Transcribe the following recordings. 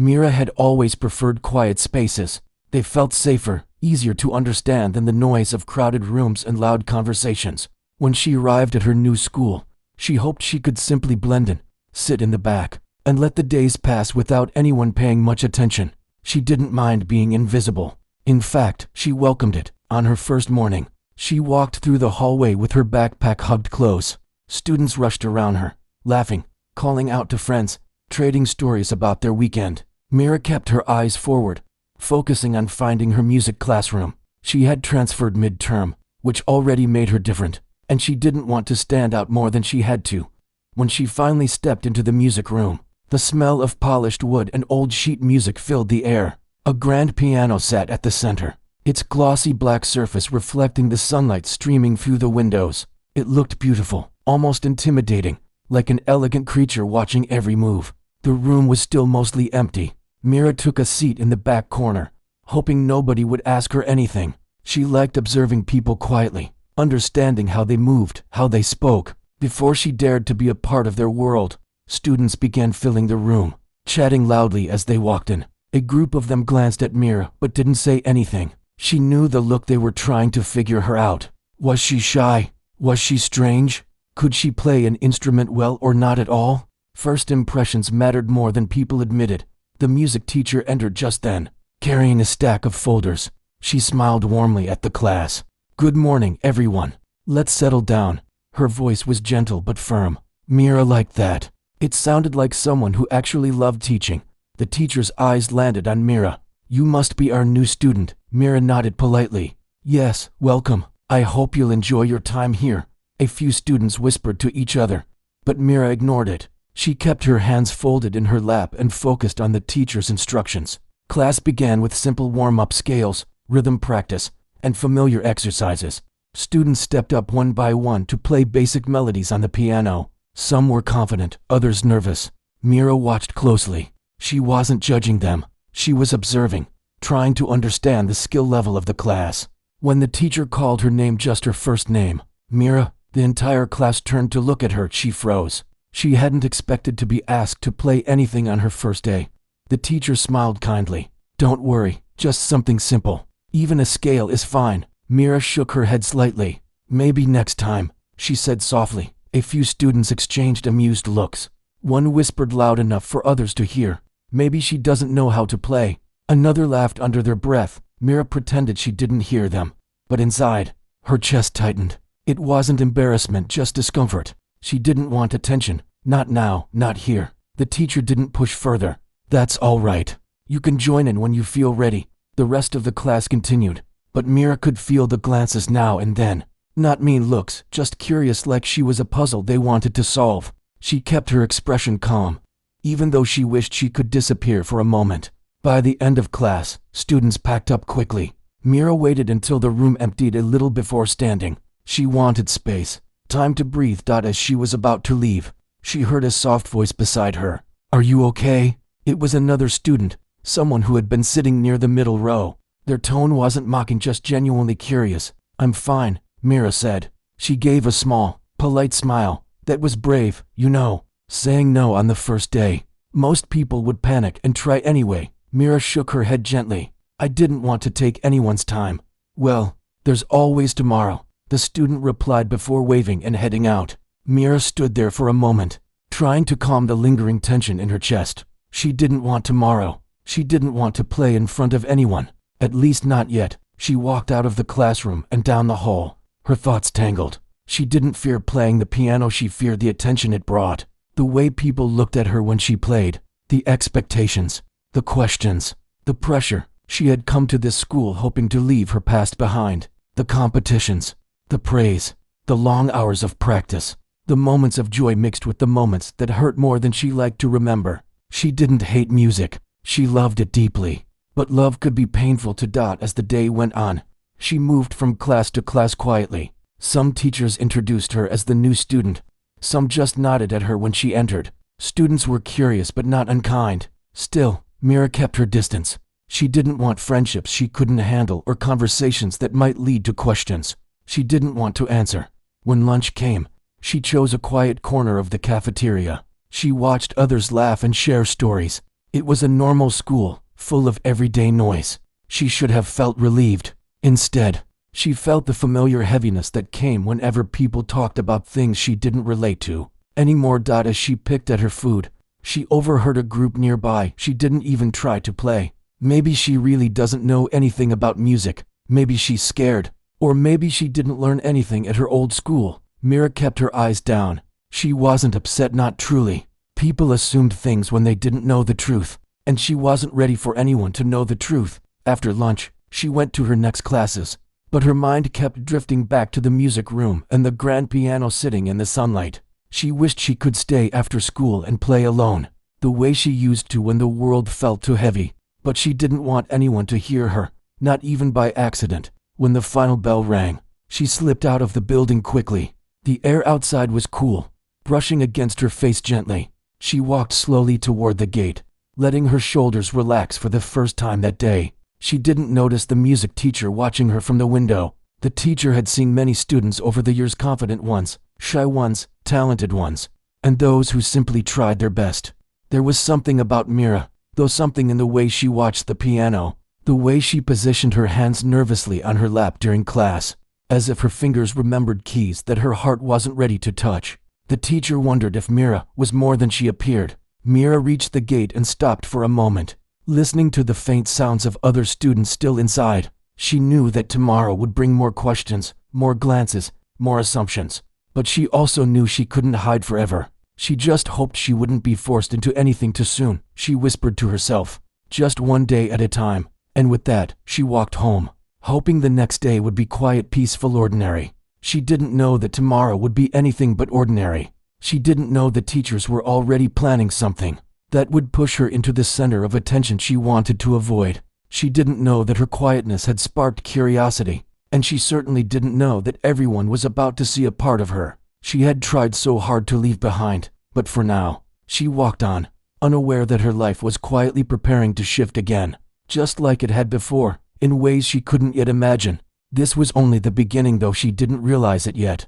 Mira had always preferred quiet spaces. They felt safer, easier to understand than the noise of crowded rooms and loud conversations. When she arrived at her new school, she hoped she could simply blend in, sit in the back, and let the days pass without anyone paying much attention. She didn't mind being invisible. In fact, she welcomed it. On her first morning, she walked through the hallway with her backpack hugged close. Students rushed around her, laughing, calling out to friends, trading stories about their weekend. Mira kept her eyes forward, focusing on finding her music classroom. She had transferred mid-term, which already made her different, and she didn't want to stand out more than she had to. When she finally stepped into the music room, the smell of polished wood and old sheet music filled the air. A grand piano sat at the center, its glossy black surface reflecting the sunlight streaming through the windows. It looked beautiful, almost intimidating, like an elegant creature watching every move. The room was still mostly empty. Mira took a seat in the back corner, hoping nobody would ask her anything. She liked observing people quietly, understanding how they moved, how they spoke, before she dared to be a part of their world. Students began filling the room, chatting loudly as they walked in. A group of them glanced at Mira but didn't say anything. She knew the look they were trying to figure her out. Was she shy? Was she strange? Could she play an instrument well or not at all? First impressions mattered more than people admitted. The music teacher entered just then, carrying a stack of folders. She smiled warmly at the class. "Good morning, everyone. Let's settle down." Her voice was gentle but firm. Mira liked that. It sounded like someone who actually loved teaching. The teacher's eyes landed on Mira. "You must be our new student." Mira nodded politely. "Yes, welcome. I hope you'll enjoy your time here." A few students whispered to each other, but Mira ignored it. She kept her hands folded in her lap and focused on the teacher's instructions. Class began with simple warm-up scales, rhythm practice, and familiar exercises. Students stepped up one by one to play basic melodies on the piano. Some were confident, others nervous. Mira watched closely. She wasn't judging them. She was observing, trying to understand the skill level of the class. When the teacher called her name, just her first name, Mira, the entire class turned to look at her. She froze. She hadn't expected to be asked to play anything on her first day. The teacher smiled kindly. "Don't worry, just something simple. Even a scale is fine." Mira shook her head slightly. "Maybe next time," she said softly. A few students exchanged amused looks. One whispered loud enough for others to hear, "Maybe she doesn't know how to play." Another laughed under their breath. Mira pretended she didn't hear them, but inside, her chest tightened. It wasn't embarrassment, just discomfort. She didn't want attention. Not now, not here. The teacher didn't push further. "That's all right. You can join in when you feel ready." The rest of the class continued, but Mira could feel the glances now and then. Not mean looks, just curious, like she was a puzzle they wanted to solve. She kept her expression calm, even though she wished she could disappear for a moment. By the end of class, students packed up quickly. Mira waited until the room emptied a little before standing. She wanted space, time to breathe. As she was about to leave, she heard a soft voice beside her. "Are you okay?" It was another student, someone who had been sitting near the middle row. Their tone wasn't mocking, just genuinely curious. "I'm fine," Mira said. She gave a small, polite smile. That was brave, you know, saying no on the first day. Most people would panic and try anyway. Mira shook her head gently. "I didn't want to take anyone's time." "Well, there's always tomorrow," the student replied before waving and heading out. Mira stood there for a moment, trying to calm the lingering tension in her chest. She didn't want tomorrow. She didn't want to play in front of anyone. At least not yet. She walked out of the classroom and down the hall, her thoughts tangled. She didn't fear playing the piano, she feared the attention it brought. The way people looked at her when she played, the expectations, the questions, the pressure. She had come to this school hoping to leave her past behind. The competitions, the praise, the long hours of practice, the moments of joy mixed with the moments that hurt more than she liked to remember. She didn't hate music. She loved it deeply. But love could be painful to as the day went on. She moved from class to class quietly. Some teachers introduced her as the new student. Some just nodded at her when she entered. Students were curious but not unkind. Still, Mira kept her distance. She didn't want friendships she couldn't handle or conversations that might lead to questions. She didn't want to answer. When lunch came, she chose a quiet corner of the cafeteria. She watched others laugh and share stories. It was a normal school, full of everyday noise. She should have felt relieved. Instead, she felt the familiar heaviness that came whenever people talked about things she didn't relate to anymore. As she picked at her food, she overheard a group nearby she didn't even try to play. Maybe she really doesn't know anything about music. Maybe she's scared. Or maybe she didn't learn anything at her old school. Mira kept her eyes down. She wasn't upset, not truly. People assumed things when they didn't know the truth, and she wasn't ready for anyone to know the truth. After lunch, she went to her next classes, but her mind kept drifting back to the music room and the grand piano sitting in the sunlight. She wished she could stay after school and play alone, the way she used to when the world felt too heavy. But she didn't want anyone to hear her, not even by accident. When the final bell rang, she slipped out of the building quickly. The air outside was cool, brushing against her face gently. She walked slowly toward the gate, letting her shoulders relax for the first time that day. She didn't notice the music teacher watching her from the window. The teacher had seen many students over the years, confident ones, shy ones, talented ones, and those who simply tried their best. There was something about Mira, though, something in the way she watched the piano, the way she positioned her hands nervously on her lap during class, as if her fingers remembered keys that her heart wasn't ready to touch. The teacher wondered if Mira was more than she appeared. Mira reached the gate and stopped for a moment, listening to the faint sounds of other students still inside. She knew that tomorrow would bring more questions, more glances, more assumptions. But she also knew she couldn't hide forever. She just hoped she wouldn't be forced into anything too soon. She whispered to herself, just one day at a time. And with that, she walked home, hoping the next day would be quiet, peaceful, ordinary. She didn't know that tomorrow would be anything but ordinary. She didn't know the teachers were already planning something that would push her into the center of attention she wanted to avoid. She didn't know that her quietness had sparked curiosity, and she certainly didn't know that everyone was about to see a part of her she had tried so hard to leave behind. But for now, she walked on, unaware that her life was quietly preparing to shift again, just like it had before, in ways she couldn't yet imagine. This was only the beginning, though she didn't realize it yet.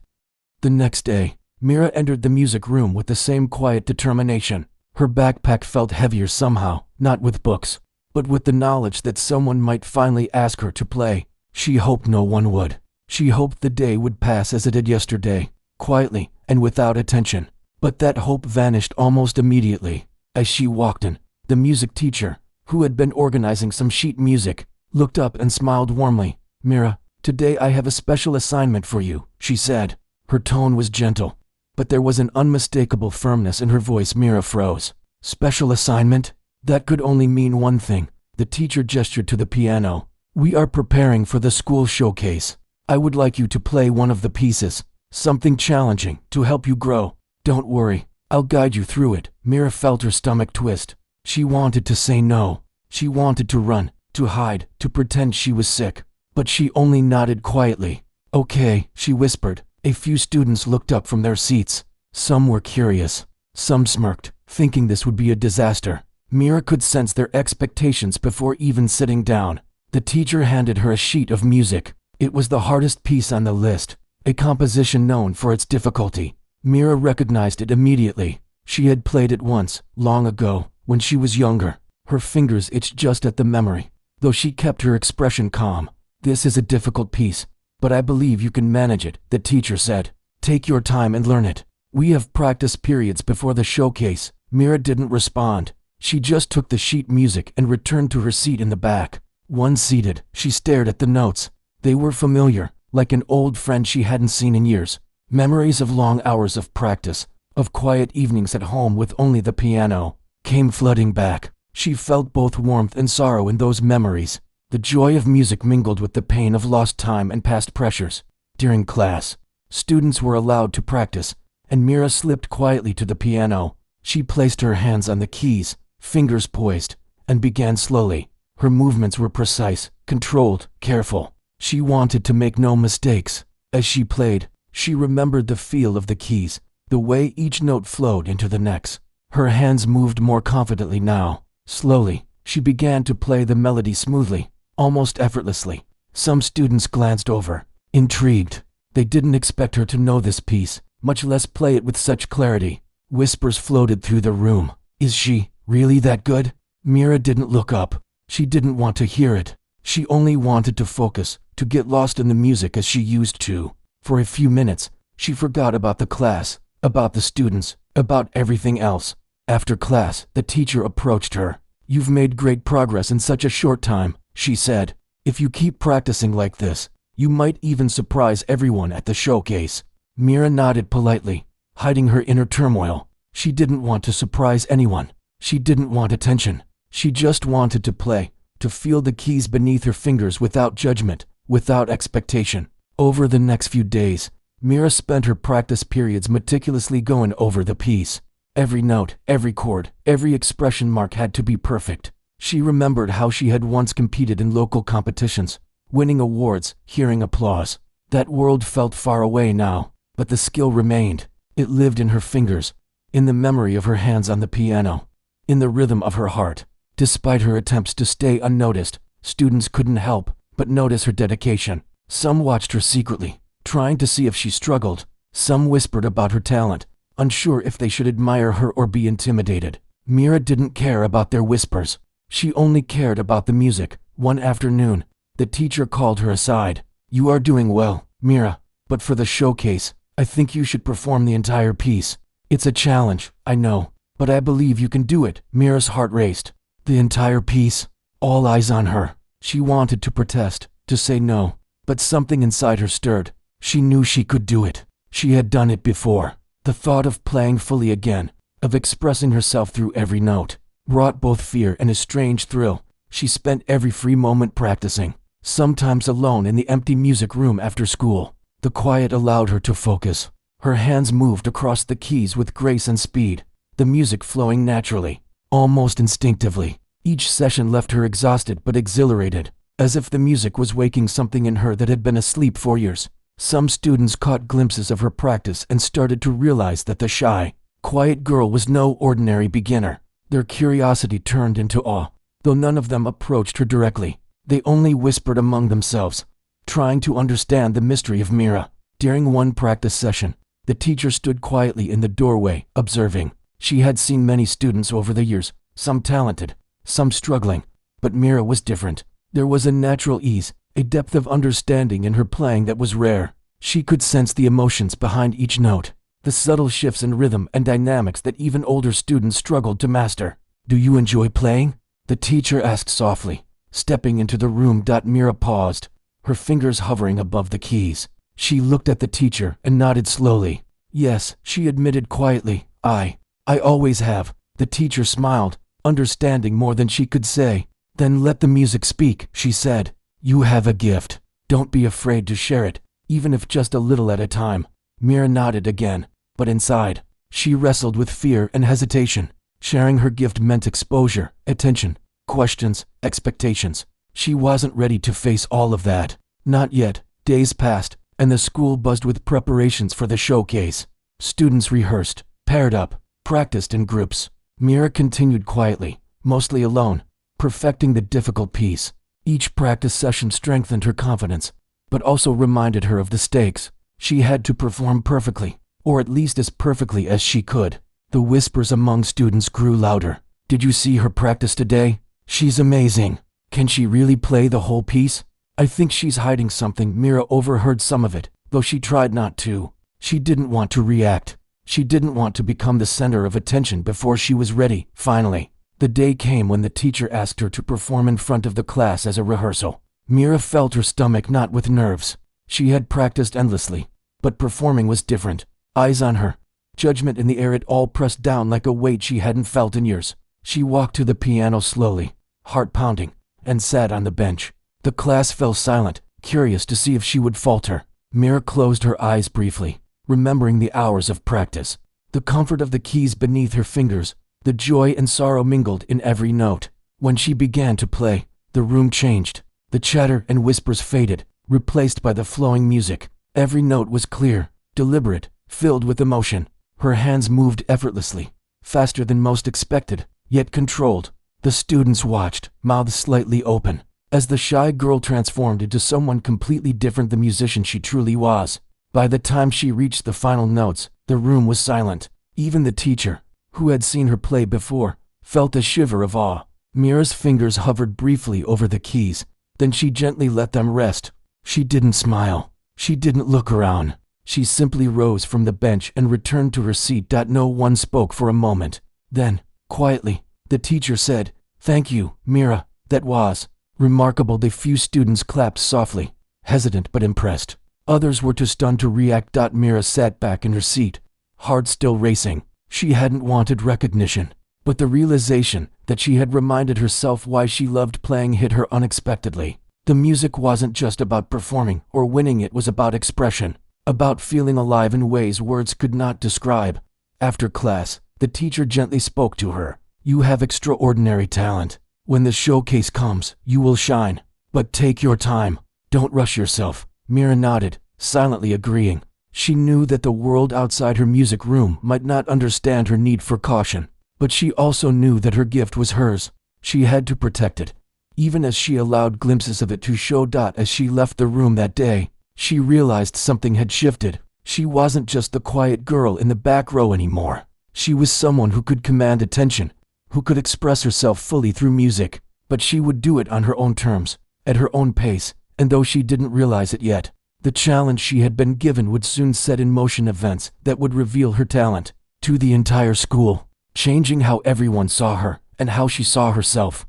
The next day, Mira entered the music room with the same quiet determination. Her backpack felt heavier somehow, not with books, but with the knowledge that someone might finally ask her to play. She hoped no one would. She hoped the day would pass as it did yesterday, quietly and without attention. But that hope vanished almost immediately. As she walked in, the music teacher, who had been organizing some sheet music, looked up and smiled warmly. "Mira, today I have a special assignment for you," she said. Her tone was gentle, but there was an unmistakable firmness in her voice. Mira froze. Special assignment? That could only mean one thing. The teacher gestured to the piano. "We are preparing for the school showcase. I would like you to play one of the pieces, something challenging, to help you grow. Don't worry, I'll guide you through it." Mira felt her stomach twist. She wanted to say no. She wanted to run, to hide, to pretend she was sick. But she only nodded quietly. "Okay," she whispered. A few students looked up from their seats. Some were curious. Some smirked, thinking this would be a disaster. Mira could sense their expectations before even sitting down. The teacher handed her a sheet of music. It was the hardest piece on the list, a composition known for its difficulty. Mira recognized it immediately. She had played it once, long ago, when she was younger. Her fingers itched just at the memory, though she kept her expression calm. "This is a difficult piece, but I believe you can manage it," the teacher said. "Take your time and learn it. We have practice periods before the showcase." Mira didn't respond. She just took the sheet music and returned to her seat in the back. Once seated, she stared at the notes. They were familiar, like an old friend she hadn't seen in years. Memories of long hours of practice, of quiet evenings at home with only the piano, came flooding back. She felt both warmth and sorrow in those memories. The joy of music mingled with the pain of lost time and past pressures. During class, students were allowed to practice, and Mira slipped quietly to the piano. She placed her hands on the keys, fingers poised, and began slowly. Her movements were precise, controlled, careful. She wanted to make no mistakes. As she played, she remembered the feel of the keys, the way each note flowed into the next. Her hands moved more confidently now. Slowly, she began to play the melody smoothly, almost effortlessly. Some students glanced over, intrigued. They didn't expect her to know this piece, much less play it with such clarity. Whispers floated through the room. "Is she really that good?" Mira didn't look up. She didn't want to hear it. She only wanted to focus, to get lost in the music as she used to. For a few minutes, she forgot about the class, about the students, about everything else. After class, the teacher approached her. "You've made great progress in such a short time," she said. "If you keep practicing like this, you might even surprise everyone at the showcase." Mira nodded politely, hiding her inner turmoil. She didn't want to surprise anyone. She didn't want attention. She just wanted to play, to feel the keys beneath her fingers without judgment, without expectation. Over the next few days, Mira spent her practice periods meticulously going over the piece. Every note, every chord, every expression mark had to be perfect. She remembered how she had once competed in local competitions, winning awards, hearing applause. That world felt far away now, but the skill remained. It lived in her fingers, in the memory of her hands on the piano, in the rhythm of her heart. Despite her attempts to stay unnoticed, students couldn't help but notice her dedication. Some watched her secretly, trying to see if she struggled. Some whispered about her talent, unsure if they should admire her or be intimidated. Mira didn't care about their whispers. She only cared about the music. One afternoon, the teacher called her aside. "You are doing well, Mira, but for the showcase, I think you should perform the entire piece. It's a challenge, I know, but I believe you can do it." Mira's heart raced. The entire piece? All eyes on her. She wanted to protest, to say no, but something inside her stirred. She knew she could do it. She had done it before. The thought of playing fully again, of expressing herself through every note, brought both fear and a strange thrill. She spent every free moment practicing, sometimes alone in the empty music room after school. The quiet allowed her to focus. Her hands moved across the keys with grace and speed, the music flowing naturally, almost instinctively. Each session left her exhausted but exhilarated, as if the music was waking something in her that had been asleep for years. Some students caught glimpses of her practice and started to realize that the shy, quiet girl was no ordinary beginner. Their curiosity turned into awe, though none of them approached her directly. They only whispered among themselves, trying to understand the mystery of Mira. During one practice session, the teacher stood quietly in the doorway, observing. She had seen many students over the years, some talented, some struggling, but Mira was different. There was a natural ease, a depth of understanding in her playing that was rare. She could sense the emotions behind each note, the subtle shifts in rhythm and dynamics that even older students struggled to master. "Do you enjoy playing?" the teacher asked softly. Stepping into the room, Mira paused, her fingers hovering above the keys. She looked at the teacher and nodded slowly. "Yes," she admitted quietly, I always have." The teacher smiled, understanding more than she could say. "Then let the music speak," she said. "You have a gift. Don't be afraid to share it, even if just a little at a time." Mira nodded again, but inside, she wrestled with fear and hesitation. Sharing her gift meant exposure, attention, questions, expectations. She wasn't ready to face all of that. Not yet. Days passed, and the school buzzed with preparations for the showcase. Students rehearsed, paired up, practiced in groups. Mira continued quietly, mostly alone, perfecting the difficult piece. Each practice session strengthened her confidence, but also reminded her of the stakes. She had to perform perfectly, or at least as perfectly as she could. The whispers among students grew louder. "Did you see her practice today? She's amazing. Can she really play the whole piece? I think she's hiding something." Mira overheard some of it, though she tried not to. She didn't want to react. She didn't want to become the center of attention before she was ready. Finally, the day came when the teacher asked her to perform in front of the class as a rehearsal. Mira felt her stomach knot with nerves. She had practiced endlessly, but performing was different. Eyes on her, judgment in the air, it all pressed down like a weight she hadn't felt in years. She walked to the piano slowly, heart pounding, and sat on the bench. The class fell silent, curious to see if she would falter. Mira closed her eyes briefly, remembering the hours of practice, the comfort of the keys beneath her fingers, the joy and sorrow mingled in every note. When she began to play, the room changed. The chatter and whispers faded, replaced by the flowing music. Every note was clear, deliberate, filled with emotion. Her hands moved effortlessly, faster than most expected, yet controlled. The students watched, mouths slightly open, as the shy girl transformed into someone completely different, the musician she truly was. By the time she reached the final notes, the room was silent. Even the teacher, who had seen her play before, felt a shiver of awe. Mira's fingers hovered briefly over the keys, then she gently let them rest. She didn't smile. She didn't look around. She simply rose from the bench and returned to her seat. No one spoke for a moment. Then, quietly, the teacher said, "Thank you, Mira, that was remarkable." The few students clapped softly, hesitant but impressed. Others were too stunned to react. Mira sat back in her seat, heart still racing. She hadn't wanted recognition, but the realization that she had reminded herself why she loved playing hit her unexpectedly. The music wasn't just about performing or winning, it was about expression, about feeling alive in ways words could not describe. After class, the teacher gently spoke to her. "You have extraordinary talent. When the showcase comes, you will shine. But take your time. Don't rush yourself." Mira nodded, silently agreeing. She knew that the world outside her music room might not understand her need for caution, but she also knew that her gift was hers. She had to protect it. Even as she allowed glimpses of it to show. As she left the room that day, she realized something had shifted. She wasn't just the quiet girl in the back row anymore. She was someone who could command attention, who could express herself fully through music, but she would do it on her own terms, at her own pace, and though she didn't realize it yet, the challenge she had been given would soon set in motion events that would reveal her talent to the entire school, changing how everyone saw her and how she saw herself.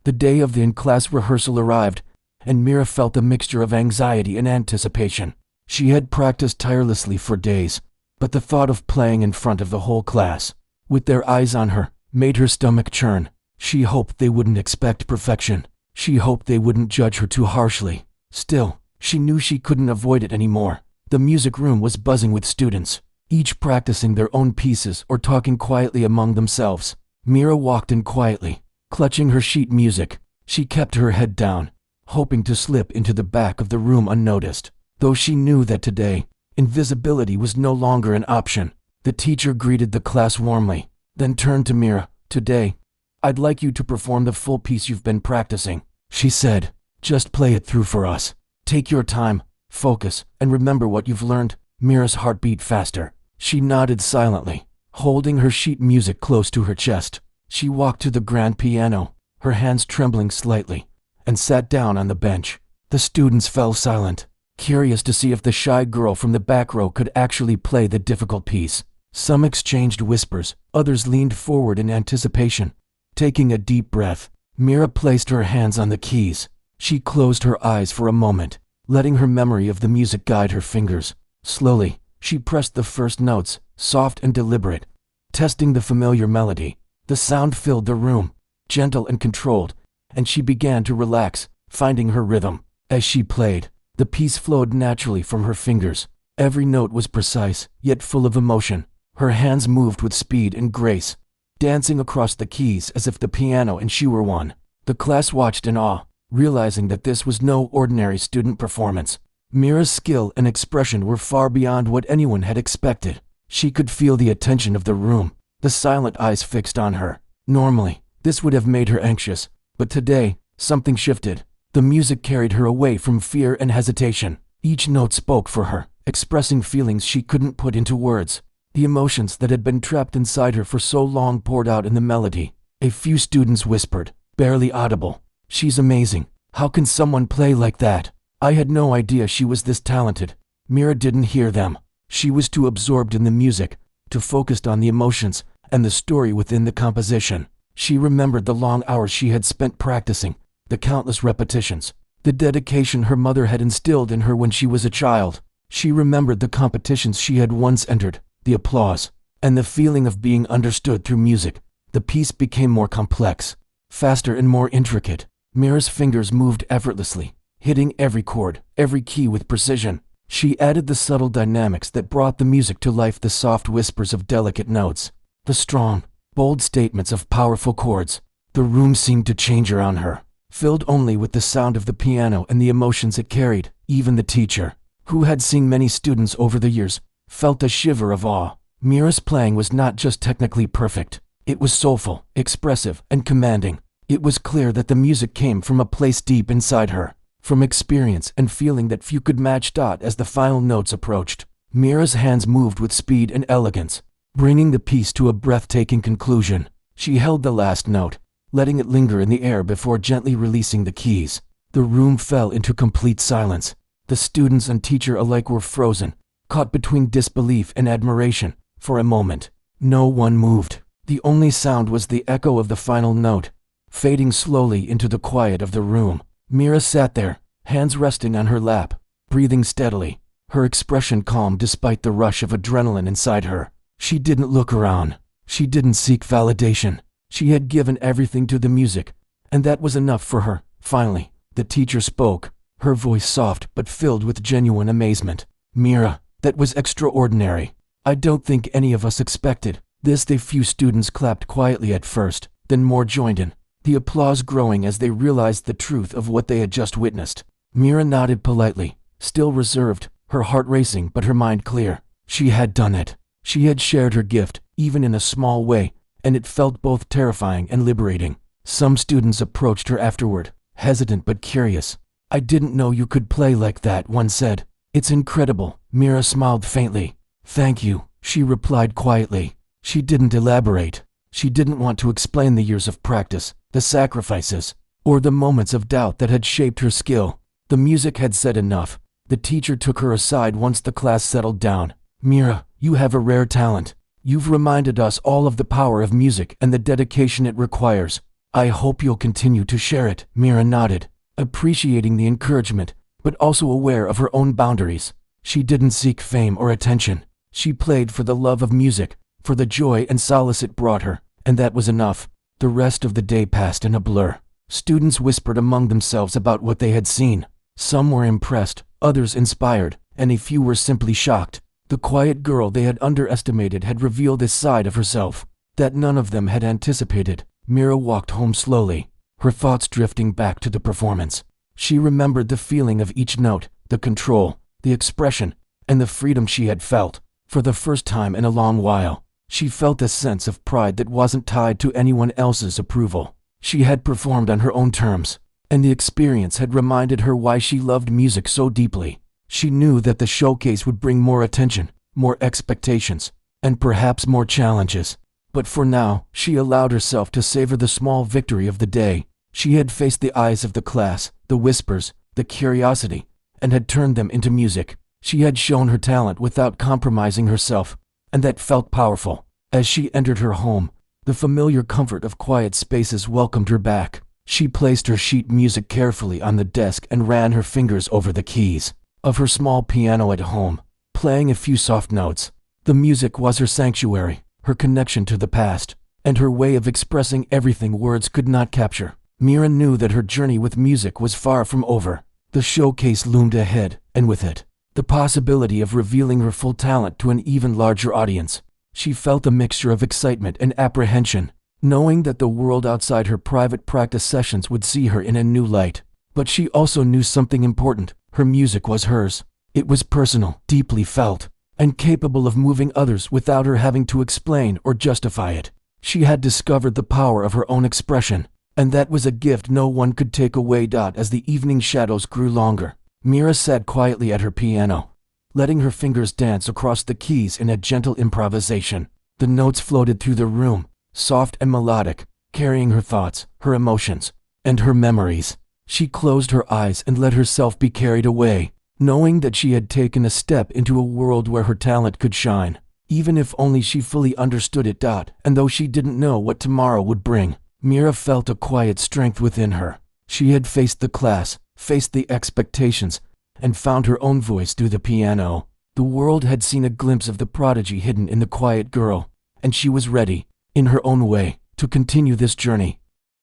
The day of the in-class rehearsal arrived, and Mira felt a mixture of anxiety and anticipation. She had practiced tirelessly for days, but the thought of playing in front of the whole class, with their eyes on her, made her stomach churn. She hoped they wouldn't expect perfection. She hoped they wouldn't judge her too harshly. Still, she knew she couldn't avoid it anymore. The music room was buzzing with students, each practicing their own pieces or talking quietly among themselves. Mira walked in quietly, clutching her sheet music. She kept her head down, hoping to slip into the back of the room unnoticed. Though she knew that today, invisibility was no longer an option. The teacher greeted the class warmly, then turned to Mira. "Today, I'd like you to perform the full piece you've been practicing," she said. "Just play it through for us. Take your time, focus, and remember what you've learned." Mira's heart beat faster. She nodded silently, holding her sheet music close to her chest. She walked to the grand piano, her hands trembling slightly, and sat down on the bench. The students fell silent, curious to see if the shy girl from the back row could actually play the difficult piece. Some exchanged whispers, others leaned forward in anticipation. Taking a deep breath, Mira placed her hands on the keys. She closed her eyes for a moment, letting her memory of the music guide her fingers. Slowly, she pressed the first notes, soft and deliberate, testing the familiar melody. The sound filled the room, gentle and controlled, and she began to relax, finding her rhythm. As she played, the piece flowed naturally from her fingers. Every note was precise, yet full of emotion. Her hands moved with speed and grace, dancing across the keys as if the piano and she were one. The class watched in awe, realizing that this was no ordinary student performance. Mira's skill and expression were far beyond what anyone had expected. She could feel the attention of the room, the silent eyes fixed on her. Normally, this would have made her anxious, but today, something shifted. The music carried her away from fear and hesitation. Each note spoke for her, expressing feelings she couldn't put into words. The emotions that had been trapped inside her for so long poured out in the melody. A few students whispered, barely audible, "She's amazing. How can someone play like that? I had no idea she was this talented." Mira didn't hear them. She was too absorbed in the music, too focused on the emotions and the story within the composition. She remembered the long hours she had spent practicing, the countless repetitions, the dedication her mother had instilled in her when she was a child. She remembered the competitions she had once entered, the applause, and the feeling of being understood through music. The piece became more complex, faster and more intricate. Mira's fingers moved effortlessly, hitting every chord, every key with precision. She added the subtle dynamics that brought the music to life, the soft whispers of delicate notes, the strong, bold statements of powerful chords. The room seemed to change around her, filled only with the sound of the piano and the emotions it carried. Even the teacher, who had seen many students over the years, felt a shiver of awe. Mira's playing was not just technically perfect. It was soulful, expressive, and commanding. It was clear that the music came from a place deep inside her, from experience and feeling that few could match. As the final notes approached, Mira's hands moved with speed and elegance, bringing the piece to a breathtaking conclusion. She held the last note, letting it linger in the air before gently releasing the keys. The room fell into complete silence. The students and teacher alike were frozen, caught between disbelief and admiration. For a moment, no one moved. The only sound was the echo of the final note, fading slowly into the quiet of the room. Mira sat there, hands resting on her lap, breathing steadily, her expression calm despite the rush of adrenaline inside her. She didn't look around. She didn't seek validation. She had given everything to the music, and that was enough for her. Finally, the teacher spoke, her voice soft but filled with genuine amazement. "Mira, that was extraordinary. I don't think any of us expected this." The few students clapped quietly at first, then more joined in, the applause growing as they realized the truth of what they had just witnessed. Mira nodded politely, still reserved, her heart racing but her mind clear. She had done it. She had shared her gift, even in a small way, and it felt both terrifying and liberating. Some students approached her afterward, hesitant but curious. "I didn't know you could play like that," one said. "It's incredible." Mira smiled faintly. "Thank you," she replied quietly. She didn't elaborate. She didn't want to explain the years of practice, the sacrifices, or the moments of doubt that had shaped her skill. The music had said enough. The teacher took her aside once the class settled down. "Mira, you have a rare talent. You've reminded us all of the power of music and the dedication it requires. I hope you'll continue to share it." Mira nodded, appreciating the encouragement, but also aware of her own boundaries. She didn't seek fame or attention. She played for the love of music, for the joy and solace it brought her, and that was enough. The rest of the day passed in a blur. Students whispered among themselves about what they had seen. Some were impressed, others inspired, and a few were simply shocked. The quiet girl they had underestimated had revealed a side of herself that none of them had anticipated. Mira walked home slowly, her thoughts drifting back to the performance. She remembered the feeling of each note, the control, the expression, and the freedom she had felt. For the first time in a long while, she felt a sense of pride that wasn't tied to anyone else's approval. She had performed on her own terms, and the experience had reminded her why she loved music so deeply. She knew that the showcase would bring more attention, more expectations, and perhaps more challenges. But for now, she allowed herself to savor the small victory of the day. She had faced the eyes of the class, the whispers, the curiosity, and had turned them into music. She had shown her talent without compromising herself, and that felt powerful. As she entered her home, the familiar comfort of quiet spaces welcomed her back. She placed her sheet music carefully on the desk and ran her fingers over the keys of her small piano at home, playing a few soft notes. The music was her sanctuary, her connection to the past, and her way of expressing everything words could not capture. Mira knew that her journey with music was far from over. The showcase loomed ahead, and with it, the possibility of revealing her full talent to an even larger audience. She felt a mixture of excitement and apprehension, knowing that the world outside her private practice sessions would see her in a new light. But she also knew something important. Her music was hers. It was personal, deeply felt, and capable of moving others without her having to explain or justify it. She had discovered the power of her own expression, and that was a gift no one could take away. As the evening shadows grew longer, Mira sat quietly at her piano, letting her fingers dance across the keys in a gentle improvisation. The notes floated through the room, soft and melodic, carrying her thoughts, her emotions, and her memories. She closed her eyes and let herself be carried away, knowing that she had taken a step into a world where her talent could shine, even if only she fully understood it. And though she didn't know what tomorrow would bring, Mira felt a quiet strength within her. She had faced the class, faced the expectations, and found her own voice through the piano. The world had seen a glimpse of the prodigy hidden in the quiet girl, and she was ready, in her own way, to continue this journey.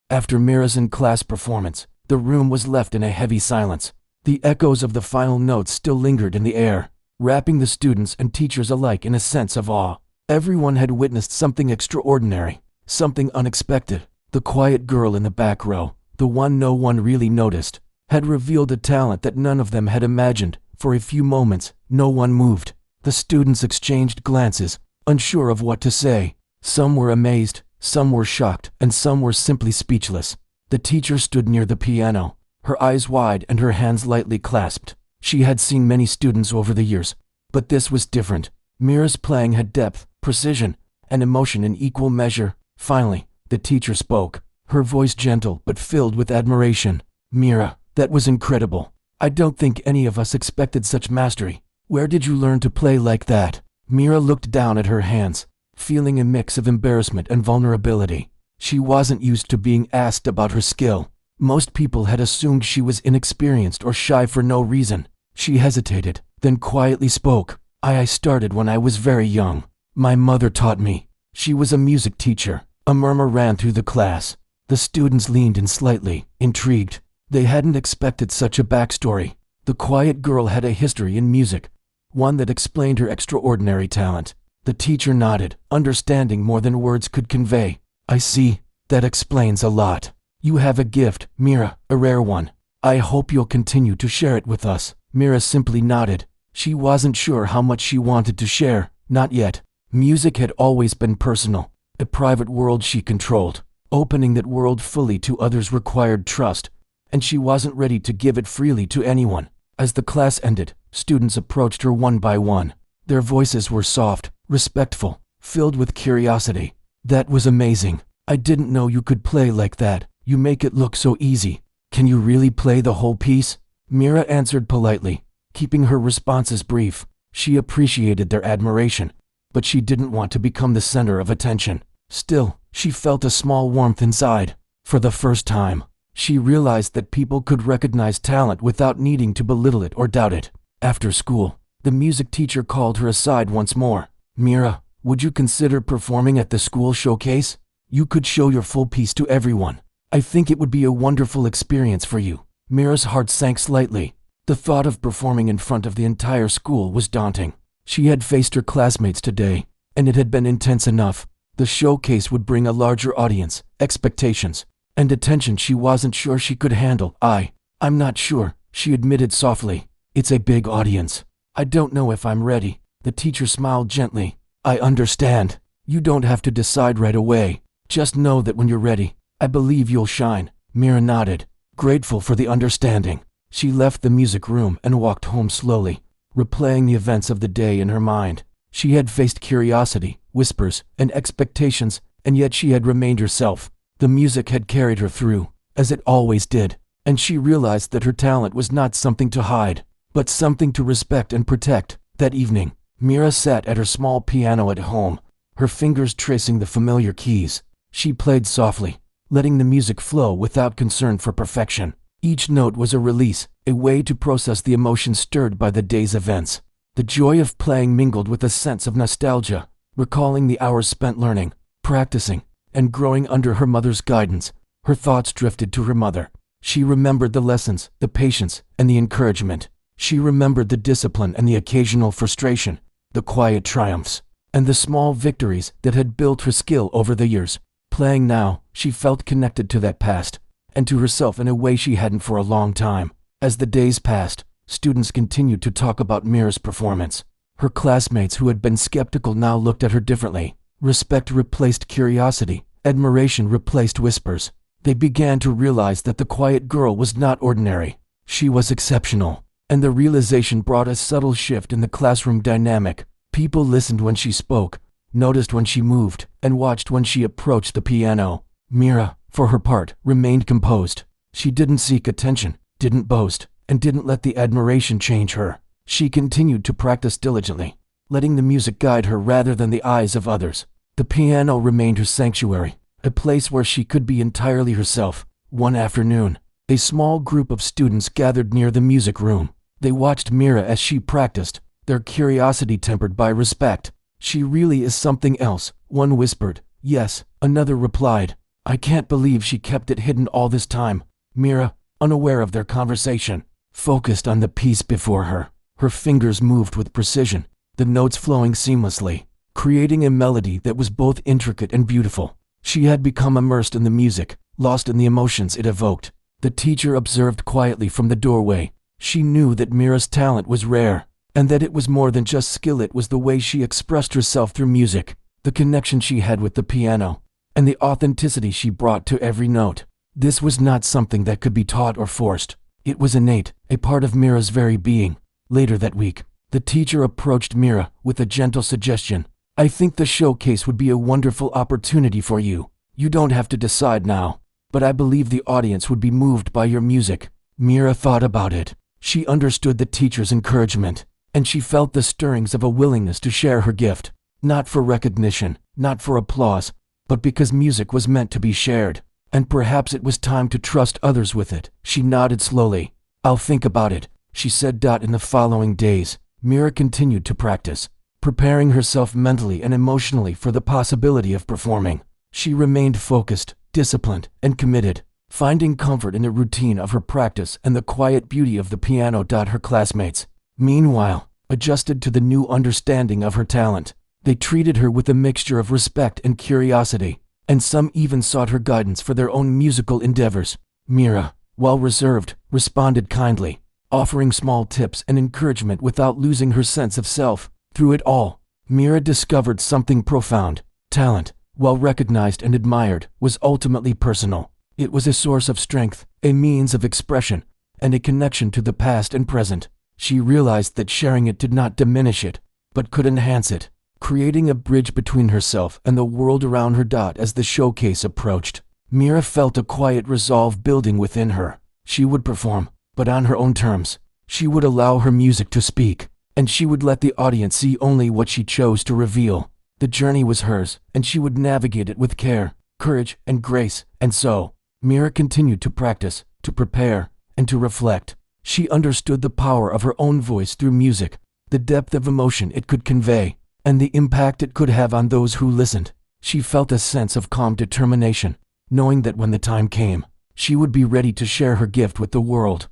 After Mira's in-class performance, the room was left in a heavy silence. The echoes of the final notes still lingered in the air, wrapping the students and teachers alike in a sense of awe. Everyone had witnessed something extraordinary, something unexpected. The quiet girl in the back row, the one no one really noticed, had revealed a talent that none of them had imagined. For a few moments, no one moved. The students exchanged glances, unsure of what to say. Some were amazed, some were shocked, and some were simply speechless. The teacher stood near the piano, her eyes wide and her hands lightly clasped. She had seen many students over the years, but this was different. Mira's playing had depth, precision, and emotion in equal measure. Finally, the teacher spoke, her voice gentle but filled with admiration. "Mira, that was incredible. I don't think any of us expected such mastery. Where did you learn to play like that?" Mira looked down at her hands, feeling a mix of embarrassment and vulnerability. She wasn't used to being asked about her skill. Most people had assumed she was inexperienced or shy for no reason. She hesitated, then quietly spoke. I started when I was very young. My mother taught me. She was a music teacher." A murmur ran through the class. The students leaned in slightly, intrigued. They hadn't expected such a backstory. The quiet girl had a history in music, one that explained her extraordinary talent. The teacher nodded, understanding more than words could convey. "I see. That explains a lot. You have a gift, Mira, a rare one. I hope you'll continue to share it with us." Mira simply nodded. She wasn't sure how much she wanted to share, not yet. Music had always been personal, a private world she controlled. Opening that world fully to others required trust, and she wasn't ready to give it freely to anyone. As the class ended, students approached her one by one. Their voices were soft, respectful, filled with curiosity. "That was amazing. I didn't know you could play like that. You make it look so easy. Can you really play the whole piece?" Mira answered politely, keeping her responses brief. She appreciated their admiration, but she didn't want to become the center of attention. Still, she felt a small warmth inside. For the first time, she realized that people could recognize talent without needing to belittle it or doubt it. After school, the music teacher called her aside once more. "Mira, would you consider performing at the school showcase? You could show your full piece to everyone. I think it would be a wonderful experience for you." Mira's heart sank slightly. The thought of performing in front of the entire school was daunting. She had faced her classmates today, and it had been intense enough. The showcase would bring a larger audience, expectations, and attention she wasn't sure she could handle. I'm not sure," she admitted softly. "It's a big audience. I don't know if I'm ready." The teacher smiled gently. "I understand. You don't have to decide right away. Just know that when you're ready, I believe you'll shine." Mira nodded, grateful for the understanding. She left the music room and walked home slowly, replaying the events of the day in her mind. She had faced curiosity, whispers, and expectations, and yet she had remained herself. The music had carried her through, as it always did, and she realized that her talent was not something to hide, but something to respect and protect. That evening, Mira sat at her small piano at home, her fingers tracing the familiar keys. She played softly, letting the music flow without concern for perfection. Each note was a release, a way to process the emotions stirred by the day's events. The joy of playing mingled with a sense of nostalgia, recalling the hours spent learning, practicing, and growing under her mother's guidance. Her thoughts drifted to her mother. She remembered the lessons, the patience, and the encouragement. She remembered the discipline and the occasional frustration, the quiet triumphs, and the small victories that had built her skill over the years. Playing now, she felt connected to that past, and to herself in a way she hadn't for a long time. As the days passed, students continued to talk about Mira's performance. Her classmates who had been skeptical now looked at her differently. Respect replaced curiosity, admiration replaced whispers. They began to realize that the quiet girl was not ordinary. She was exceptional, and the realization brought a subtle shift in the classroom dynamic. People listened when she spoke, noticed when she moved, and watched when she approached the piano. Mira, for her part, remained composed. She didn't seek attention, didn't boast, and didn't let the admiration change her. She continued to practice diligently, letting the music guide her rather than the eyes of others. The piano remained her sanctuary, a place where she could be entirely herself. One afternoon, a small group of students gathered near the music room. They watched Mira as she practiced, their curiosity tempered by respect. "She really is something else," one whispered. "Yes," another replied. "I can't believe she kept it hidden all this time." Mira, unaware of their conversation, focused on the piece before her. Her fingers moved with precision, the notes flowing seamlessly, creating a melody that was both intricate and beautiful. She had become immersed in the music, lost in the emotions it evoked. The teacher observed quietly from the doorway. She knew that Mira's talent was rare, and that it was more than just skill. It was the way she expressed herself through music, the connection she had with the piano, and the authenticity she brought to every note. This was not something that could be taught or forced. It was innate, a part of Mira's very being. Later that week, the teacher approached Mira with a gentle suggestion. "I think the showcase would be a wonderful opportunity for you. You don't have to decide now. but I believe the audience would be moved by your music." Mira thought about it. She understood the teacher's encouragement, and she felt the stirrings of a willingness to share her gift, not for recognition, not for applause, but because music was meant to be shared, and perhaps it was time to trust others with it. She nodded slowly. "I'll think about it," she said. In the following days, Mira continued to practice, preparing herself mentally and emotionally for the possibility of performing. She remained focused, disciplined, and committed, finding comfort in the routine of her practice and the quiet beauty of the piano. Her classmates, meanwhile, adjusted to the new understanding of her talent. They treated her with a mixture of respect and curiosity, and some even sought her guidance for their own musical endeavors. Mira, while reserved, responded kindly, offering small tips and encouragement without losing her sense of self. Through it all, Mira discovered something profound. Talent, while recognized and admired, was ultimately personal. It was a source of strength, a means of expression, and a connection to the past and present. She realized that sharing it did not diminish it, but could enhance it, creating a bridge between herself and the world around her. As the showcase approached, Mira felt a quiet resolve building within her. She would perform, but on her own terms. She would allow her music to speak, and she would let the audience see only what she chose to reveal. The journey was hers, and she would navigate it with care, courage, and grace. And so, Mira continued to practice, to prepare, and to reflect. She understood the power of her own voice through music, the depth of emotion it could convey, and the impact it could have on those who listened. She felt a sense of calm determination, knowing that when the time came, she would be ready to share her gift with the world.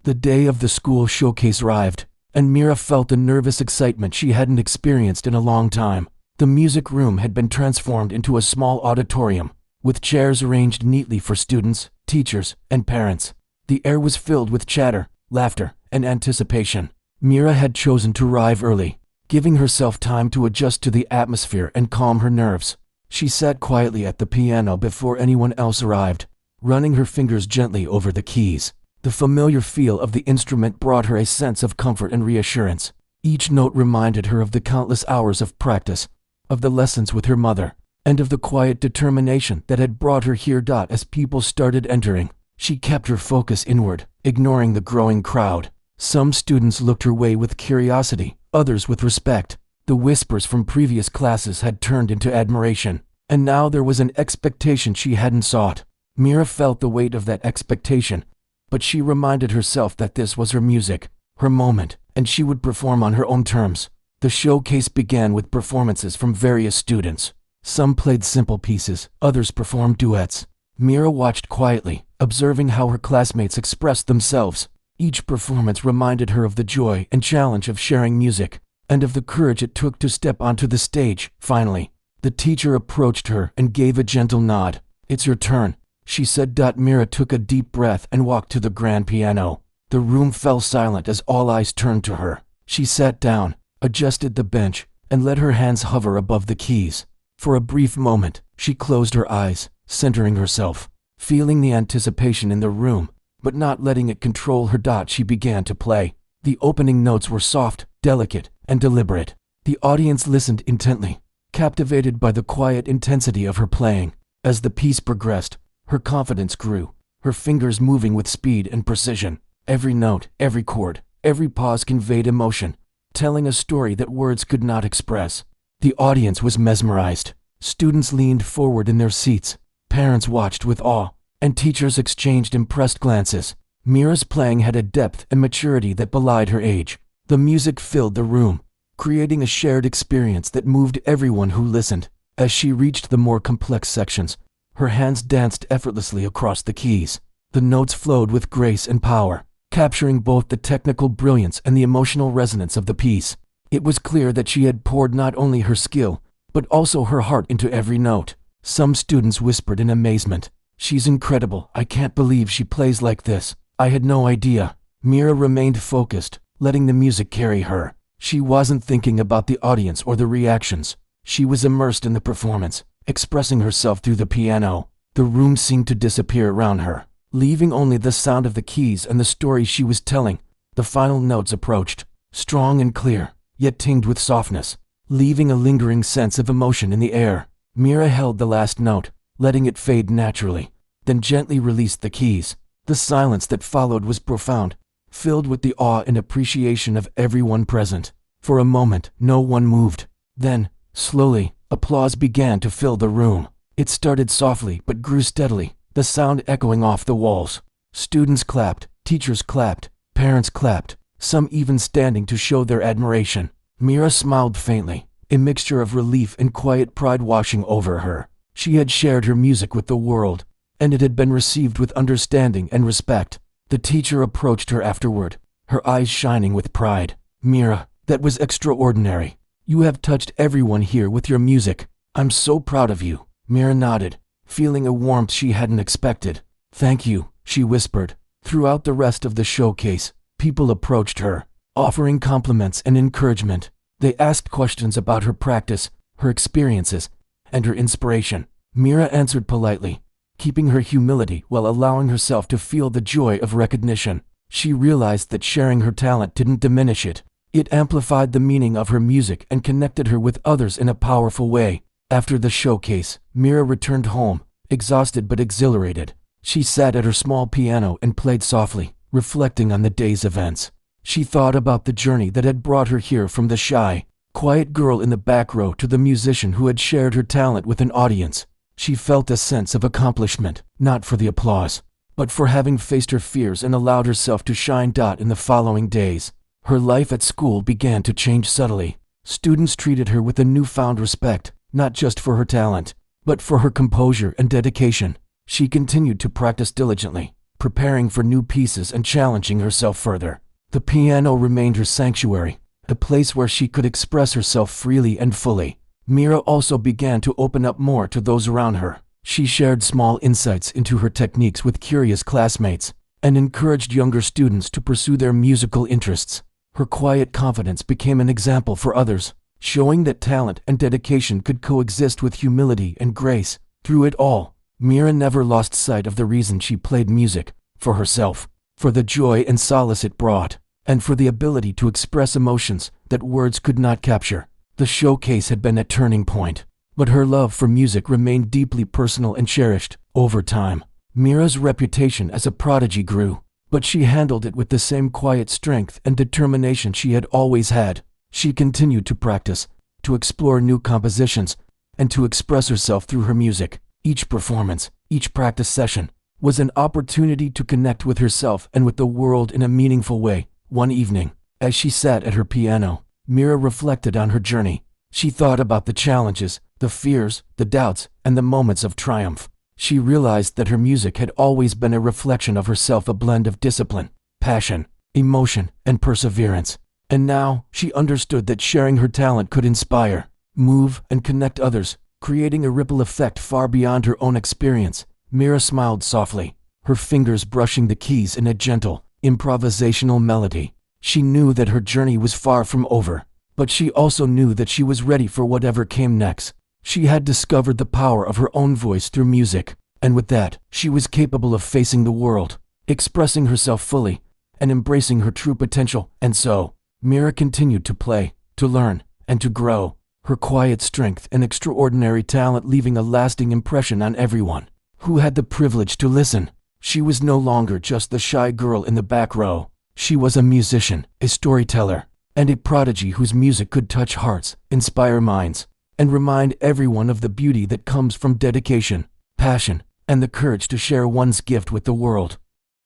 The day of the school showcase arrived, and Mira felt a nervous excitement she hadn't experienced in a long time. The music room had been transformed into a small auditorium, with chairs arranged neatly for students, teachers, and parents. The air was filled with chatter, laughter, and anticipation. Mira had chosen to arrive early, giving herself time to adjust to the atmosphere and calm her nerves. She sat quietly at the piano before anyone else arrived, running her fingers gently over the keys. The familiar feel of the instrument brought her a sense of comfort and reassurance. Each note reminded her of the countless hours of practice, of the lessons with her mother, and of the quiet determination that had brought her here. As people started entering, she kept her focus inward, ignoring the growing crowd. Some students looked her way with curiosity, others with respect. The whispers from previous classes had turned into admiration, and now there was an expectation she hadn't sought. Mira felt the weight of that expectation, but she reminded herself that this was her music, her moment, and she would perform on her own terms. The showcase began with performances from various students. Some played simple pieces, others performed duets. Mira watched quietly, observing how her classmates expressed themselves. Each performance reminded her of the joy and challenge of sharing music, and of the courage it took to step onto the stage. Finally, the teacher approached her and gave a gentle nod. "It's your turn," she said. Mira took a deep breath and walked to the grand piano. The room fell silent as all eyes turned to her. She sat down, adjusted the bench, and let her hands hover above the keys. For a brief moment, she closed her eyes, centering herself, feeling the anticipation in the room, but not letting it control her. She began to play. The opening notes were soft, delicate, and deliberate. The audience listened intently, captivated by the quiet intensity of her playing. As the piece progressed, her confidence grew, her fingers moving with speed and precision. Every note, every chord, every pause conveyed emotion, telling a story that words could not express. The audience was mesmerized. Students leaned forward in their seats, parents watched with awe, and teachers exchanged impressed glances. Mira's playing had a depth and maturity that belied her age. The music filled the room, creating a shared experience that moved everyone who listened. As she reached the more complex sections, her hands danced effortlessly across the keys. The notes flowed with grace and power, capturing both the technical brilliance and the emotional resonance of the piece. It was clear that she had poured not only her skill, but also her heart into every note. Some students whispered in amazement, "She's incredible. I can't believe she plays like this. I had no idea." Mira remained focused, letting the music carry her. She wasn't thinking about the audience or the reactions. She was immersed in the performance, expressing herself through the piano. The room seemed to disappear around her, leaving only the sound of the keys and the story she was telling. The final notes approached, strong and clear, yet tinged with softness, leaving a lingering sense of emotion in the air. Mira held the last note, letting it fade naturally. then gently released the keys. The silence that followed was profound, filled with the awe and appreciation of everyone present. For a moment, no one moved. Then, slowly, applause began to fill the room. It started softly but grew steadily, the sound echoing off the walls. Students clapped, teachers clapped, parents clapped, some even standing to show their admiration. Mira smiled faintly, a mixture of relief and quiet pride washing over her. She had shared her music with the world, and it had been received with understanding and respect. The teacher approached her afterward, her eyes shining with pride. "Mira, that was extraordinary. You have touched everyone here with your music. I'm so proud of you." Mira nodded, feeling a warmth she hadn't expected. "Thank you," she whispered. Throughout the rest of the showcase, people approached her, offering compliments and encouragement. They asked questions about her practice, her experiences, and her inspiration. Mira answered politely, keeping her humility while allowing herself to feel the joy of recognition. She realized that sharing her talent didn't diminish it. It amplified the meaning of her music and connected her with others in a powerful way. After the showcase, Mira returned home, exhausted but exhilarated. She sat at her small piano and played softly, reflecting on the day's events. She thought about the journey that had brought her here, from the shy, quiet girl in the back row to the musician who had shared her talent with an audience. She felt a sense of accomplishment, not for the applause, but for having faced her fears and allowed herself to shine. In the following days, her life at school began to change subtly. Students treated her with a newfound respect, not just for her talent, but for her composure and dedication. She continued to practice diligently, preparing for new pieces and challenging herself further. The piano remained her sanctuary, a place where she could express herself freely and fully. Mira also began to open up more to those around her. She shared small insights into her techniques with curious classmates and encouraged younger students to pursue their musical interests. Her quiet confidence became an example for others, showing that talent and dedication could coexist with humility and grace. Through it all, Mira never lost sight of the reason she played music: for herself, for the joy and solace it brought, and for the ability to express emotions that words could not capture. The showcase had been a turning point, but her love for music remained deeply personal and cherished. Over time, Mira's reputation as a prodigy grew, but she handled it with the same quiet strength and determination she had always had. She continued to practice, to explore new compositions, and to express herself through her music. Each performance, each practice session, was an opportunity to connect with herself and with the world in a meaningful way. One evening, as she sat at her piano, Mira reflected on her journey. She thought about the challenges, the fears, the doubts, and the moments of triumph. She realized that her music had always been a reflection of herself, a blend of discipline, passion, emotion, and perseverance. And now, she understood that sharing her talent could inspire, move, and connect others, creating a ripple effect far beyond her own experience. Mira smiled softly, her fingers brushing the keys in a gentle, improvisational melody. She knew that her journey was far from over, but she also knew that she was ready for whatever came next. She had discovered the power of her own voice through music, and with that, she was capable of facing the world, expressing herself fully, and embracing her true potential. And so, Mira continued to play, to learn, and to grow, her quiet strength and extraordinary talent leaving a lasting impression on everyone who had the privilege to listen. She was no longer just the shy girl in the back row. She was a musician, a storyteller, and a prodigy whose music could touch hearts, inspire minds, and remind everyone of the beauty that comes from dedication, passion, and the courage to share one's gift with the world.